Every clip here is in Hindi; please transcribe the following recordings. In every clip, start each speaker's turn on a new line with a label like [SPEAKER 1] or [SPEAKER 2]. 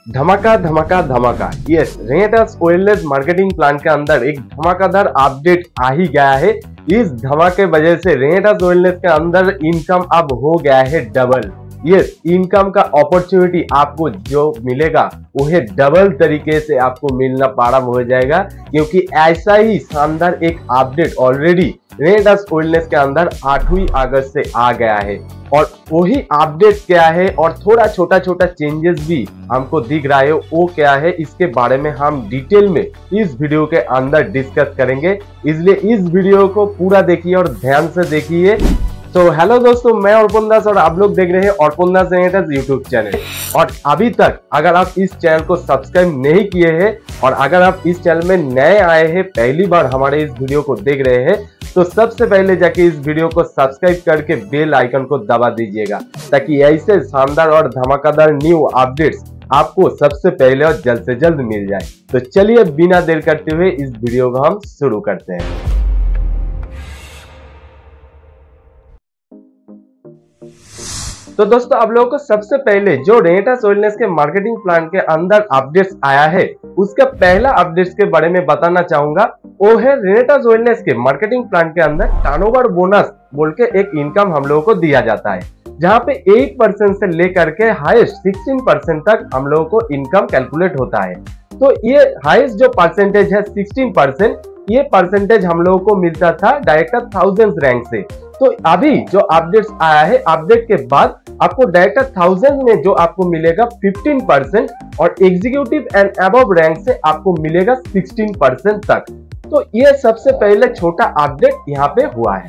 [SPEAKER 1] धमाका धमाका धमाका। यस, रेनेटास ओएलएस मार्केटिंग प्लान के अंदर एक धमाकेदार अपडेट आ ही गया है। इस धमाके वजह से रेनेटास ओएलएस के अंदर इनकम अब हो गया है डबल। यस, इनकम का अपॉर्चुनिटी आपको जो मिलेगा वह डबल तरीके से आपको मिलना प्रारंभ हो जाएगा, क्योंकि ऐसा ही शानदार एक अपडेट ऑलरेडी रेनेटास ओएलएस के अंदर 8वीं अगस्त से आ गया है। और वही अपडेट क्या है और थोड़ा छोटा छोटा चेंजेस भी हमको दिख रहा है, वो क्या है इसके बारे में हम डिटेल में इस वीडियो के अंदर डिस्कस करेंगे। इसलिए इस वीडियो को पूरा देखिए और ध्यान से देखिए। तो हेलो दोस्तों, मैं अर्पण दास और आप लोग देख रहे हैं अर्पण दास रेनेटास यूट्यूब चैनल। और अभी तक अगर आप इस चैनल को सब्सक्राइब नहीं किए हैं और अगर आप इस चैनल में नए आए हैं, पहली बार हमारे इस वीडियो को देख रहे हैं, तो सबसे पहले जाके इस वीडियो को सब्सक्राइब करके बेल आइकन को दबा दीजिएगा, ताकि ऐसे शानदार और धमाकेदार न्यू अपडेट्स आपको सबसे पहले और जल्द से जल्द मिल जाए। तो चलिए बिना देर करते हुए इस वीडियो को हम शुरू करते हैं। तो दोस्तों, आप लोगों को सबसे पहले जो रेनेटास ओएलएस के मार्केटिंग प्लान के अंदर अपडेट्स आया है, उसका पहला अपडेट्स के बारे में बताना चाहूंगा। वो है रेनेटास ओएलएस के मार्केटिंग प्लान के अंदर टर्नओवर बोनस बोल के एक इनकम हम लोगों को दिया जाता है, जहां पे 8% से लेकर के हाईएस्ट 16% तक हम लोगों को इनकम कैलकुलेट होता है। तो ये हाईएस्ट जो परसेंटेज है 16%, ये परसेंटेज हम लोगों को मिलता था डायरेक्टर थाउजेंड्स रैंक से। तो अभी जो अपडेट्स आया है, अपडेट के बाद आपको डायरेक्टर थाउजेंड में जो आपको मिलेगा 15% और एग्जीक्यूटिव एंड अबव रैंक से आपको मिलेगा 16% तक। तो ये सबसे पहले छोटा अपडेट यहाँ पे हुआ है।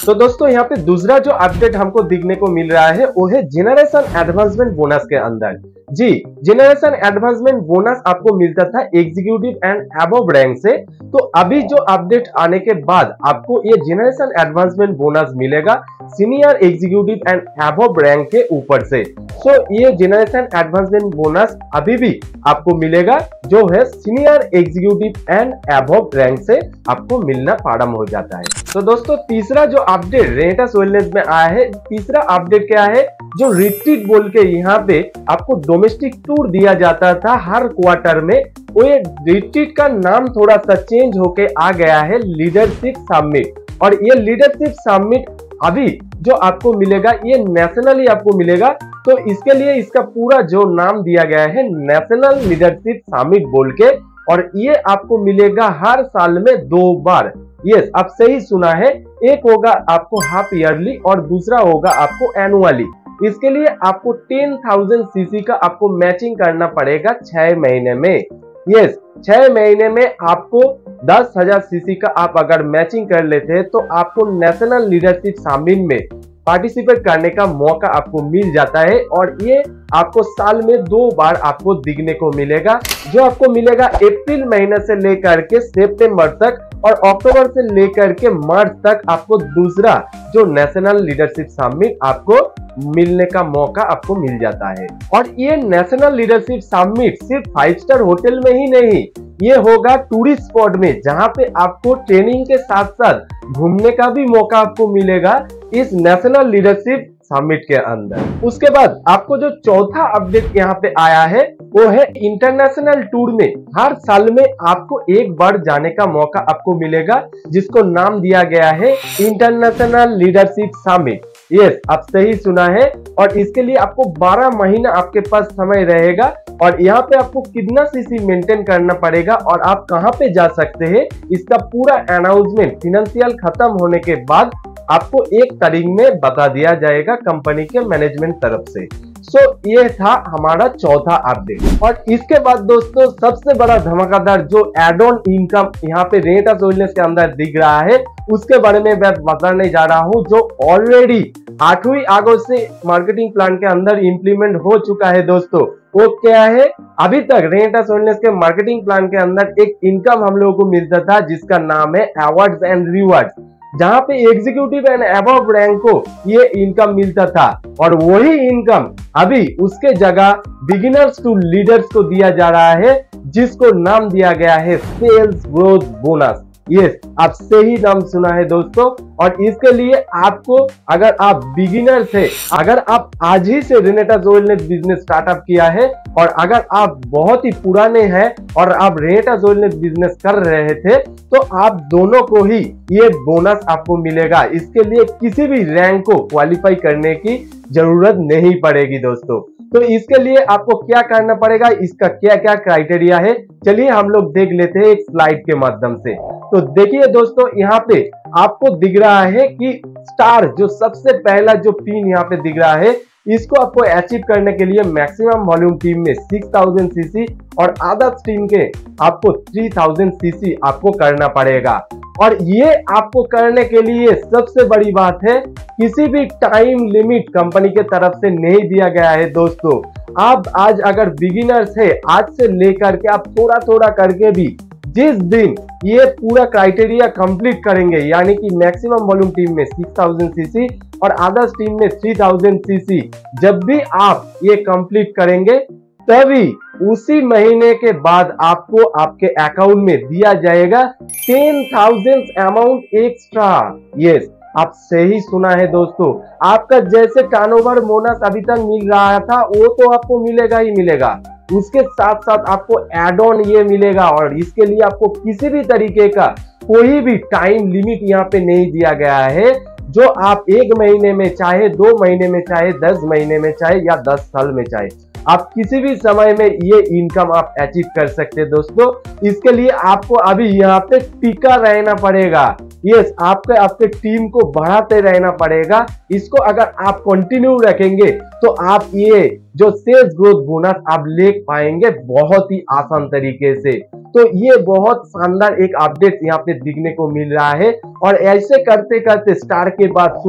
[SPEAKER 1] तो दोस्तों, यहाँ पे दूसरा जो अपडेट हमको दिखने को मिल रहा है वो है जेनरेशन एडवांसमेंट बोनस के अंदर। जी, जेनरेशन एडवांसमेंट बोनस आपको मिलता था एग्जीक्यूटिव एंड अबव रैंक से। तो अभी जो अपडेट आने के बाद आपको ये जेनरेशन एडवांसमेंट बोनस मिलेगा senior executive and above rank के ऊपर से। सो ये जेनरेशन एडवांसमेंट बोनस अभी भी आपको मिलेगा जो है senior executive and above rank से आपको मिलना प्रारंभ हो जाता है। तो दोस्तों, तीसरा जो अपडेट रेनेटास ओएलएस में आया है, तीसरा अपडेट क्या है, जो रिट्रीट बोल के यहाँ पे आपको डोमेस्टिक टूर दिया जाता था हर क्वार्टर में, वो ये रिट्रीट का नाम थोड़ा सा चेंज होके आ गया है लीडरशिप समिट। और ये लीडरशिप समिट अभी जो आपको मिलेगा ये नेशनली आपको मिलेगा। तो इसके लिए इसका पूरा जो नाम दिया गया है नेशनल लीडरशिप समिट बोल के, और ये आपको मिलेगा हर साल में 2 बार। यस, आप सही सुना है, एक होगा आपको हाफ ईयरली और दूसरा होगा आपको एनुअली। इसके लिए आपको 10,000 सीसी का आपको मैचिंग करना पड़ेगा 6 महीने में। यस, 6 महीने में आपको 10,000 सीसी का आप अगर मैचिंग कर लेते हैं तो आपको नेशनल लीडरशिप समिट में पार्टिसिपेट करने का मौका आपको मिल जाता है। और ये आपको साल में 2 बार आपको दिखने को मिलेगा, जो आपको मिलेगा अप्रैल महीने से लेकर के सितंबर तक और अक्टूबर से लेकर के मार्च तक आपको दूसरा जो नेशनल लीडरशिप समिट आपको मिलने का मौका आपको मिल जाता है। और ये नेशनल लीडरशिप समिट सिर्फ 5 स्टार होटल में ही नहीं, ये होगा टूरिस्ट स्पॉट में, जहां पे आपको ट्रेनिंग के साथ साथ घूमने का भी मौका आपको मिलेगा इस नेशनल लीडरशिप समिट के अंदर। उसके बाद आपको जो चौथा अपडेट यहाँ पे आया है वो है इंटरनेशनल टूर में हर साल में आपको एक बार जाने का मौका आपको मिलेगा, जिसको नाम दिया गया है इंटरनेशनल लीडरशिप समिट। यस, आप सही सुना है। और इसके लिए आपको 12 महीना आपके पास समय रहेगा और यहाँ पे आपको कितना सीसी मेंटेन करना पड़ेगा और आप कहाँ पे जा सकते हैं, इसका पूरा अनाउंसमेंट फिनेंशियल खत्म होने के बाद आपको 1 तारीख में बता दिया जाएगा कंपनी के मैनेजमेंट तरफ से। सो ये था हमारा चौथा अपडेट। और इसके बाद दोस्तों, सबसे बड़ा धमाकेदार जो एड ऑन इनकम यहाँ पे रेनेटास ओएलएस के अंदर दिख रहा है, उसके बारे में मैं बताने जा रहा हूँ, जो ऑलरेडी 8वीं अगस्त से मार्केटिंग प्लान के अंदर इंप्लीमेंट हो चुका है। दोस्तों, वो क्या है, अभी तक रेनेटास ओएलएस के मार्केटिंग प्लान के अंदर एक इनकम हम लोगों को मिलता था जिसका नाम है अवार्ड्स एंड रिवार्ड्स, जहां पे एग्जीक्यूटिव एंड अबव रैंक को ये इनकम मिलता था। और वही इनकम अभी उसके जगह बिगिनर्स टू लीडर्स को दिया जा रहा है, जिसको नाम दिया गया है सेल्स ग्रोथ बोनस। यस, आप सही नाम सुना है दोस्तों। और इसके लिए आपको, अगर आप बिगिनर्स है, अगर आप आज ही से रेनेटास वेलनेस बिजनेस स्टार्टअप किया है, और अगर आप बहुत ही पुराने हैं और आप रेनेटास वेलनेस बिजनेस कर रहे थे, तो आप दोनों को ही ये बोनस आपको मिलेगा। इसके लिए किसी भी रैंक को क्वालिफाई करने की जरूरत नहीं पड़ेगी दोस्तों। तो इसके लिए आपको क्या करना पड़ेगा, इसका क्या क्या क्राइटेरिया है, चलिए हम लोग देख लेते हैं एक स्लाइड के माध्यम से। तो देखिए दोस्तों, यहाँ पे आपको दिख रहा है कि स्टार, जो सबसे पहला जो पिन यहाँ पे दिख रहा है, इसको आपको अचीव करने के लिए मैक्सिमम वॉल्यूम टीम में 6000 सीसी और अदर्स टीम के आपको 3000 सीसी आपको करना पड़ेगा। और ये आपको करने के लिए सबसे बड़ी बात है, किसी भी टाइम लिमिट कंपनी के तरफ से नहीं दिया गया है दोस्तों। आप आज अगर बिगिनर्स है, आज से लेकर के आप थोड़ा थोड़ा करके भी जिस दिन ये पूरा क्राइटेरिया कंप्लीट करेंगे, यानी कि मैक्सिमम वॉल्यूम टीम में 6000 सीसी और अदर्स टीम में 3000 सीसी, जब भी आप ये कंप्लीट करेंगे, तभी उसी महीने के बाद आपको आपके अकाउंट में दिया जाएगा 10,000 अमाउंट एक्स्ट्रा। यस, आप सही सुना है दोस्तों। आपका जैसे टर्नओवर बोनस अभी तक मिल रहा था, वो तो आपको मिलेगा ही मिलेगा, उसके साथ साथ आपको एड ऑन ये मिलेगा। और इसके लिए आपको किसी भी तरीके का कोई भी टाइम लिमिट यहाँ पे नहीं दिया गया है, जो आप 1 महीने में चाहे 2 महीने में चाहे 10 महीने में चाहे या 10 साल में चाहे, आप किसी भी समय में ये इनकम आप अचीव कर सकते हैं दोस्तों। इसके लिए आपको अभी यहाँ पे टिका रहना पड़ेगा। यस, आपके टीम को बढ़ाते रहना पड़ेगा। इसको अगर आप कंटिन्यू रखेंगे तो आप ये जो सेल्स ग्रोथ बोनस आप ले पाएंगे बहुत ही आसान तरीके से। तो ये बहुत शानदार एक अपडेट यहाँ पे दिखने को मिल रहा है। और ऐसे करते करते स्टार के बाद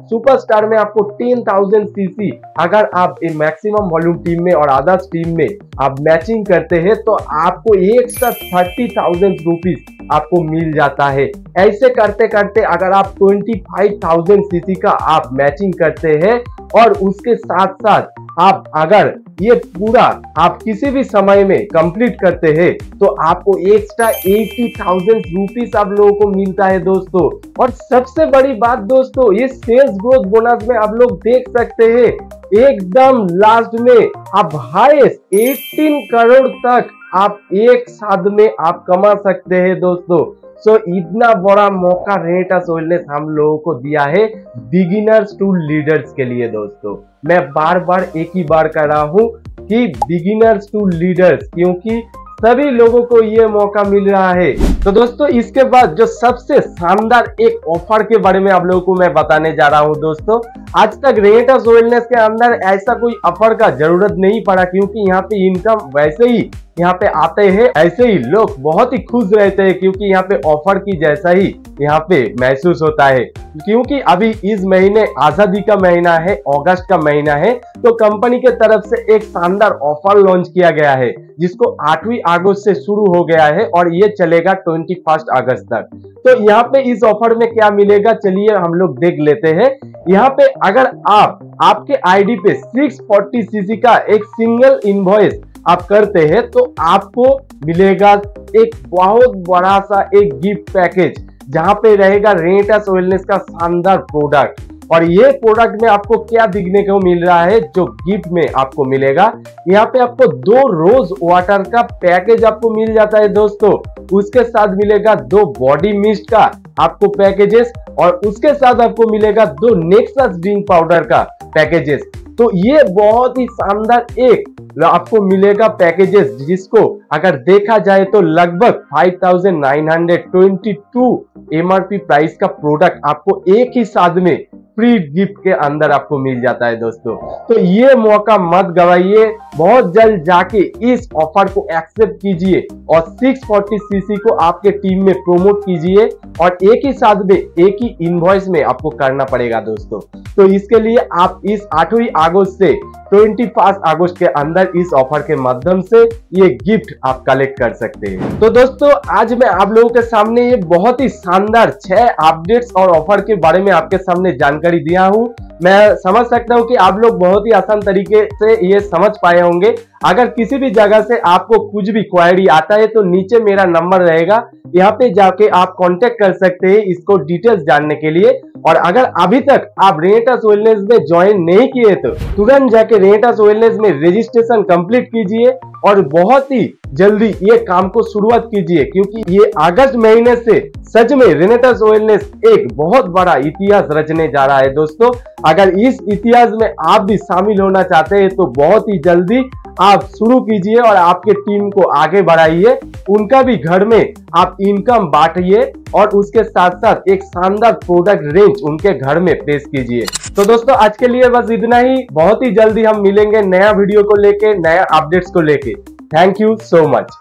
[SPEAKER 1] सुपरस्टार में आपको 10,000 सीसी अगर आप मैक्सिमम वॉल्यूम टीम में और अदर्स टीम में आप मैचिंग करते हैं, तो आपको एक्स्ट्रा 30,000 रुपीज आपको मिल जाता है। ऐसे करते करते अगर आप 25,000 सीसी का आप मैचिंग करते हैं, और उसके साथ साथ आप अगर ये पूरा आप किसी भी समय में कंप्लीट करते हैं, तो आपको एक्स्ट्रा 80,000 रुपीज आप लोगों को मिलता है दोस्तों। और सबसे बड़ी बात दोस्तों, ये सेल्स ग्रोथ बोनस में आप लोग देख सकते हैं, एकदम लास्ट में आप हाईएस्ट 18 करोड़ तक आप एक साथ में आप कमा सकते हैं दोस्तों। सो इतना बड़ा मौका रेनेटास वेलनेस हम लोगों को दिया है बिगिनर्स टू लीडर्स के लिए दोस्तों। मैं बार बार एक ही बार कर रहा हूं कि बिगिनर्स टू लीडर्स, क्योंकि सभी लोगों को ये मौका मिल रहा है। तो दोस्तों, इसके बाद जो सबसे शानदार एक ऑफर के बारे में आप लोगों को मैं बताने जा रहा हूं दोस्तों। आज तक रेनेटास वेलनेस के अंदर ऐसा कोई ऑफर का जरूरत नहीं पड़ा, क्योंकि यहाँ पे इनकम वैसे ही यहाँ पे आते हैं, ऐसे ही लोग बहुत ही खुश रहते हैं, क्योंकि यहाँ पे ऑफर की जैसा ही यहाँ पे महसूस होता है। क्योंकि अभी इस महीने आजादी का महीना है, अगस्त का महीना है, तो कंपनी के तरफ से एक शानदार ऑफर लॉन्च किया गया है, जिसको 8वीं अगस्त से शुरू हो गया है और ये चलेगा 21 अगस्त तक। तो यहाँ पे इस ऑफर में क्या मिलेगा, चलिए हम लोग देख लेते हैं। यहाँ पे अगर आपके आईडी पे 640 सीसी का एक सिंगल इनवॉइस आप करते हैं, तो आपको मिलेगा एक बहुत बड़ा सा एक गिफ्ट पैकेज, जहां पे रहेगा रेनेटास वेलनेस का शानदार प्रोडक्ट। और ये प्रोडक्ट में आपको क्या दिखने को मिल रहा है, जो गिफ्ट में आपको मिलेगा, यहाँ पे आपको 2 रोज वाटर का पैकेज आपको मिल जाता है दोस्तों। उसके साथ मिलेगा 2 बॉडी मिस्ट का आपको पैकेजेस, और उसके साथ आपको मिलेगा 2 नेक्सस ड्रिंक पाउडर का पैकेजेस। तो ये बहुत ही शानदार एक आपको मिलेगा पैकेजेस, जिसको अगर देखा जाए तो लगभग 5,922 एमआरपी प्राइस का प्रोडक्ट आपको एक ही साथ में फ्री गिफ्ट के अंदर आपको मिल जाता है दोस्तों। तो ये मौका मत गवाइए, बहुत जल्द जाके इस ऑफर को एक्सेप्ट कीजिए और 640 सीसी को आपके टीम में प्रमोट कीजिए, और एक ही साथ में एक ही इनवॉइस में आपको करना पड़ेगा दोस्तों। तो इसके लिए आप इस 8वीं अगस्त से 21 अगस्त के अंदर इस ऑफर के माध्यम से ये गिफ्ट आप कलेक्ट कर सकते हैं। तो दोस्तों, आज मैं आप लोगों के सामने ये बहुत ही शानदार 6 अपडेट्स और ऑफर के बारे में आपके सामने जानकारी जानकारी दिया हूँ। मैं समझ सकता हूँ कि आप लोग बहुत ही आसान तरीके से ये समझ पाए होंगे। अगर किसी भी जगह से आपको कुछ भी क्वेरी आता है तो नीचे मेरा नंबर रहेगा, यहाँ पे जाके आप कांटेक्ट कर सकते हैं इसको डिटेल्स जानने के लिए। और अगर अभी तक आप रेनेटास वेलनेस में ज्वाइन नहीं किए तो तुरंत जाके रेनेटास वेलनेस में रजिस्ट्रेशन कंप्लीट कीजिए और बहुत ही जल्दी ये काम को शुरुआत कीजिए, क्योंकि ये अगस्त महीने से सच में रेनेटास वेलनेस एक बहुत बड़ा इतिहास रचने जा रहा है दोस्तों। अगर इस इतिहास में आप भी शामिल होना चाहते हैं तो बहुत ही जल्दी आप शुरू कीजिए और आपके टीम को आगे बढ़ाइए, उनका भी घर में आप इनकम बांटिए और उसके साथ साथ एक शानदार प्रोडक्ट रेंज उनके घर में पेश कीजिए। तो दोस्तों आज के लिए बस इतना ही। बहुत ही जल्दी हम मिलेंगे नया वीडियो को लेके, नया अपडेट्स को लेके। Thank you so much.